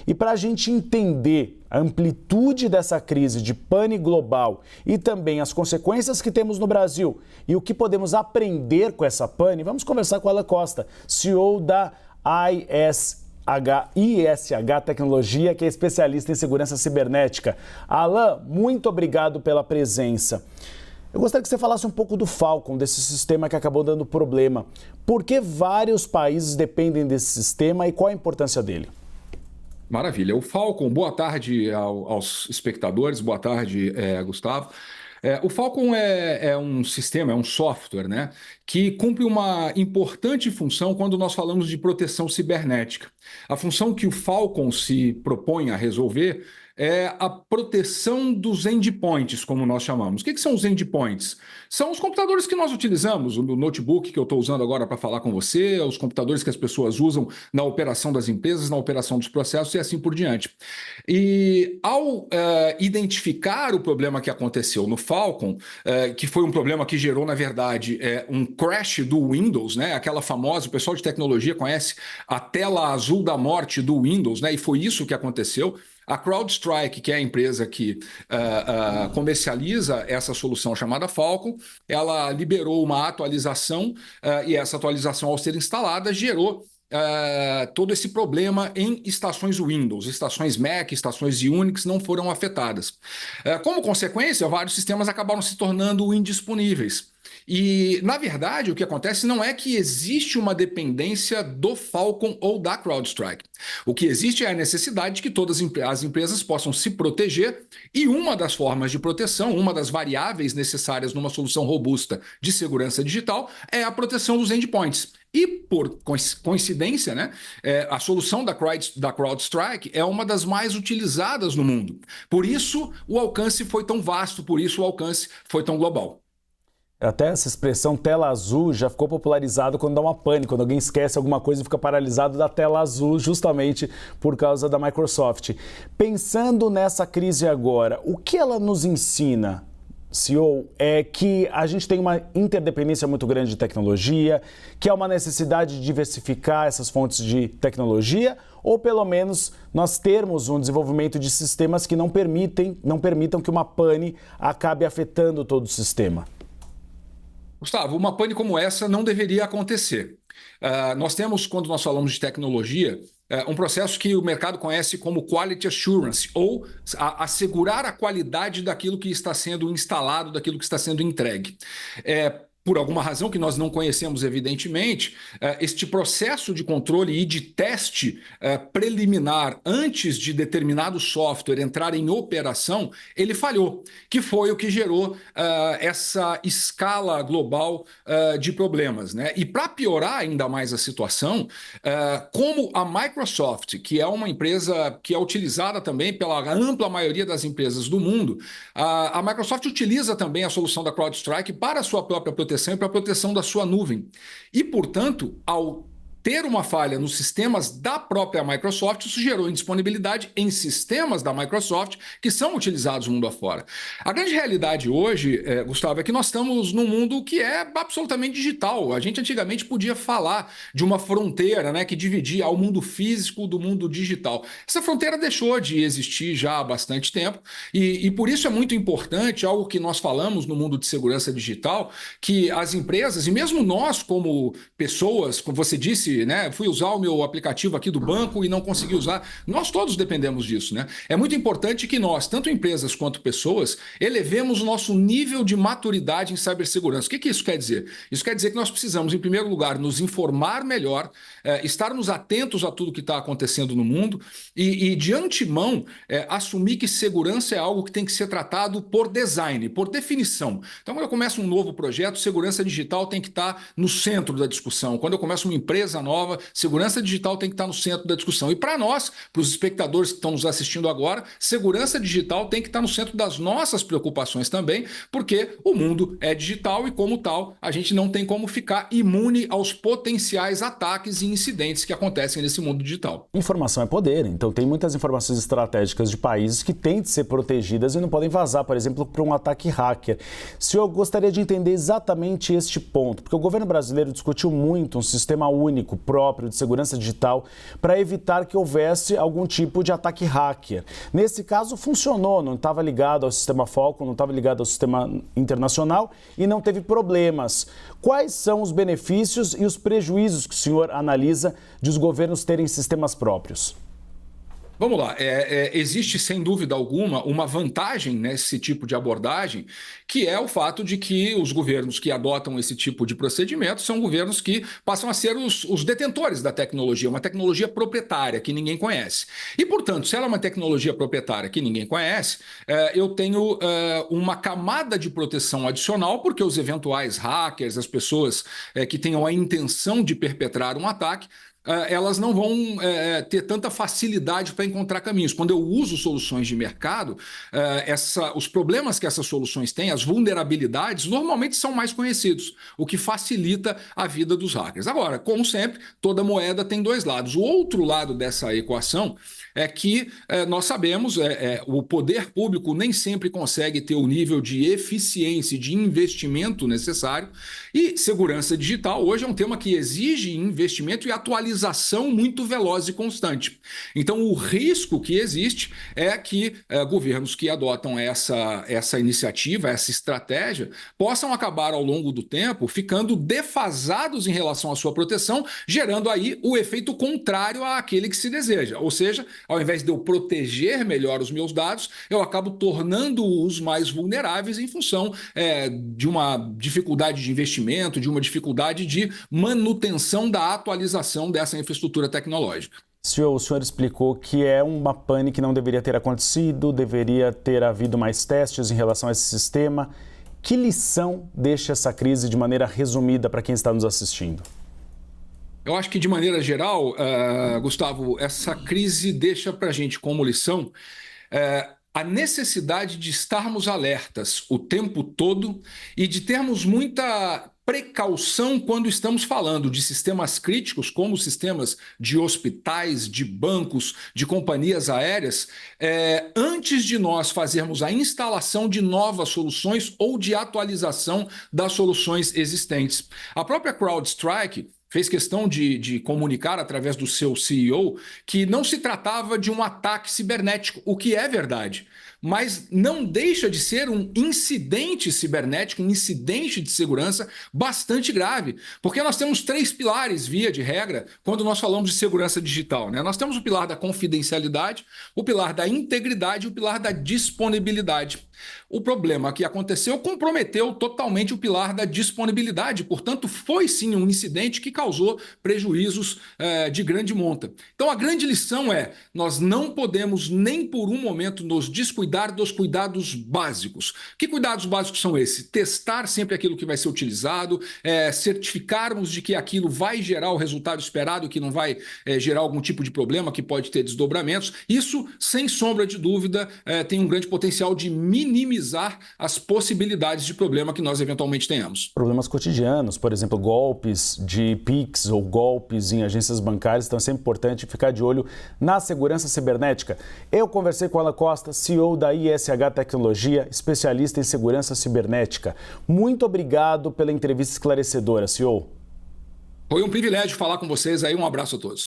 E para a gente entender a amplitude dessa crise de pane global e também as consequências que temos no Brasil e o que podemos aprender com essa pane, vamos conversar com Alan Costa, CEO da ISH Tecnologia, que é especialista em segurança cibernética. Alan, muito obrigado pela presença. Eu gostaria que você falasse um pouco do Falcon, desse sistema que acabou dando problema. Por que vários países dependem desse sistema e qual a importância dele? Maravilha. O Falcon, boa tarde aos espectadores, boa tarde, Gustavo. O Falcon é um sistema, é um software, né, que cumpre uma importante função quando nós falamos de proteção cibernética. A função que o Falcon se propõe a resolver é a proteção dos endpoints, como nós chamamos. O que são os endpoints? São os computadores que nós utilizamos, o notebook que eu estou usando agora para falar com você, os computadores que as pessoas usam na operação das empresas, na operação dos processos e assim por diante. E ao identificar o problema que aconteceu no Falcon, que foi um problema que gerou, na verdade, um crash do Windows, né? Aquela famosa, o pessoal de tecnologia conhece a tela azul da morte do Windows, né? E foi isso que aconteceu. A CrowdStrike, que é a empresa que comercializa essa solução chamada Falcon, ela liberou uma atualização e essa atualização, ao ser instalada, gerou todo esse problema em estações Windows. Estações Mac, estações Unix não foram afetadas. Como consequência, vários sistemas acabaram se tornando indisponíveis. E, na verdade, o que acontece não é que existe uma dependência do Falcon ou da CrowdStrike. O que existe é a necessidade de que todas as empresas possam se proteger, e uma das formas de proteção, uma das variáveis necessárias numa solução robusta de segurança digital é a proteção dos endpoints. E, por coincidência, né, a solução da CrowdStrike é uma das mais utilizadas no mundo. Por isso, o alcance foi tão vasto, por isso o alcance foi tão global. Até essa expressão tela azul já ficou popularizado quando dá uma pane, quando alguém esquece alguma coisa e fica paralisado da tela azul, justamente por causa da Microsoft. Pensando nessa crise agora, o que ela nos ensina, CEO, é que a gente tem uma interdependência muito grande de tecnologia, que há uma necessidade de diversificar essas fontes de tecnologia, ou pelo menos nós termos um desenvolvimento de sistemas que não permitam que uma pane acabe afetando todo o sistema? Gustavo, uma pane como essa não deveria acontecer. Nós temos, quando nós falamos de tecnologia, um processo que o mercado conhece como Quality Assurance, ou assegurar a qualidade daquilo que está sendo instalado, daquilo que está sendo entregue. Por alguma razão que nós não conhecemos, evidentemente, este processo de controle e de teste preliminar antes de determinado software entrar em operação, ele falhou, que foi o que gerou essa escala global de problemas, né? E para piorar ainda mais a situação, como a Microsoft, que é uma empresa que é utilizada também pela ampla maioria das empresas do mundo, a Microsoft utiliza também a solução da CrowdStrike para a sua própria proteção e para a proteção da sua nuvem. E, portanto, ao ter uma falha nos sistemas da própria Microsoft, isso gerou indisponibilidade em sistemas da Microsoft que são utilizados mundo afora. A grande realidade hoje, Gustavo, é que nós estamos num mundo que é absolutamente digital. A gente antigamente podia falar de uma fronteira, né, que dividia o mundo físico do mundo digital. Essa fronteira deixou de existir já há bastante tempo e por isso é muito importante, algo que nós falamos no mundo de segurança digital, que as empresas, e mesmo nós como pessoas, como você disse, né, fui usar o meu aplicativo aqui do banco e não consegui usar. Nós todos dependemos disso, né? É muito importante que nós, tanto empresas quanto pessoas, elevemos o nosso nível de maturidade em cibersegurança. O que isso quer dizer? Isso quer dizer que nós precisamos, em primeiro lugar, nos informar melhor, estarmos atentos a tudo que está acontecendo no mundo e de antemão, assumir que segurança é algo que tem que ser tratado por design, por definição. Então, quando eu começo um novo projeto, segurança digital tem que estar no centro da discussão. Quando eu começo uma empresa nova, segurança digital tem que estar no centro da discussão. E para nós, para os espectadores que estão nos assistindo agora, segurança digital tem que estar no centro das nossas preocupações também, porque o mundo é digital e, como tal, a gente não tem como ficar imune aos potenciais ataques e incidentes que acontecem nesse mundo digital. Informação é poder, então tem muitas informações estratégicas de países que têm de ser protegidas e não podem vazar, por exemplo, para um ataque hacker. Se eu gostaria de entender exatamente este ponto, porque o governo brasileiro discutiu muito um sistema único único próprio de segurança digital para evitar que houvesse algum tipo de ataque hacker. Nesse caso funcionou, não estava ligado ao sistema Falcon, não estava ligado ao sistema internacional e não teve problemas. Quais são os benefícios e os prejuízos que o senhor analisa de os governos terem sistemas próprios? Vamos lá, existe sem dúvida alguma uma vantagem nesse tipo de abordagem, que é o fato de que os governos que adotam esse tipo de procedimento são governos que passam a ser os detentores da tecnologia, uma tecnologia proprietária que ninguém conhece. E, portanto, se ela é uma tecnologia proprietária que ninguém conhece, eu tenho uma camada de proteção adicional, porque os eventuais hackers, as pessoas que tenham a intenção de perpetrar um ataque, elas não vão ter tanta facilidade para encontrar caminhos. Quando eu uso soluções de mercado, os problemas que essas soluções têm, as vulnerabilidades, normalmente são mais conhecidos, o que facilita a vida dos hackers. Agora, como sempre, toda moeda tem dois lados. O outro lado dessa equação é que nós sabemos, o poder público nem sempre consegue ter o nível de eficiência e de investimento necessário, e segurança digital hoje é um tema que exige investimento e atualização muito veloz e constante. Então, o risco que existe é que governos que adotam essa iniciativa, essa estratégia, possam acabar ao longo do tempo ficando defasados em relação à sua proteção, gerando aí o efeito contrário àquele que se deseja. Ou seja, ao invés de eu proteger melhor os meus dados, eu acabo tornando-os mais vulneráveis em função de uma dificuldade de investimento, de uma dificuldade de manutenção da atualização dessa infraestrutura tecnológica. O senhor explicou que é uma pane que não deveria ter acontecido, deveria ter havido mais testes em relação a esse sistema. Que lição deixa essa crise de maneira resumida para quem está nos assistindo? Eu acho que, de maneira geral, Gustavo, essa crise deixa para a gente como lição a necessidade de estarmos alertas o tempo todo e de termos muita precaução quando estamos falando de sistemas críticos, como sistemas de hospitais, de bancos, de companhias aéreas, antes de nós fazermos a instalação de novas soluções ou de atualização das soluções existentes. A própria CrowdStrike fez questão de comunicar através do seu CEO que não se tratava de um ataque cibernético, o que é verdade, mas não deixa de ser um incidente cibernético, um incidente de segurança bastante grave, porque nós temos três pilares, via de regra, quando nós falamos de segurança digital, né? Nós temos o pilar da confidencialidade, o pilar da integridade e o pilar da disponibilidade. O problema que aconteceu comprometeu totalmente o pilar da disponibilidade, portanto, foi sim um incidente que causou prejuízos de grande monta. Então, a grande lição é: nós não podemos nem por um momento nos descuidar dos cuidados básicos. Que cuidados básicos são esses? Testar sempre aquilo que vai ser utilizado, certificarmos de que aquilo vai gerar o resultado esperado, que não vai gerar algum tipo de problema, que pode ter desdobramentos. Isso, sem sombra de dúvida, tem um grande potencial de minimizar as possibilidades de problema que nós eventualmente tenhamos. Problemas cotidianos, por exemplo, golpes de Pix ou golpes em agências bancárias, então é sempre importante ficar de olho na segurança cibernética. Eu conversei com Alan Costa, CEO da ISH Tecnologia, especialista em segurança cibernética. Muito obrigado pela entrevista esclarecedora, CEO. Foi um privilégio falar com vocês aí, um abraço a todos.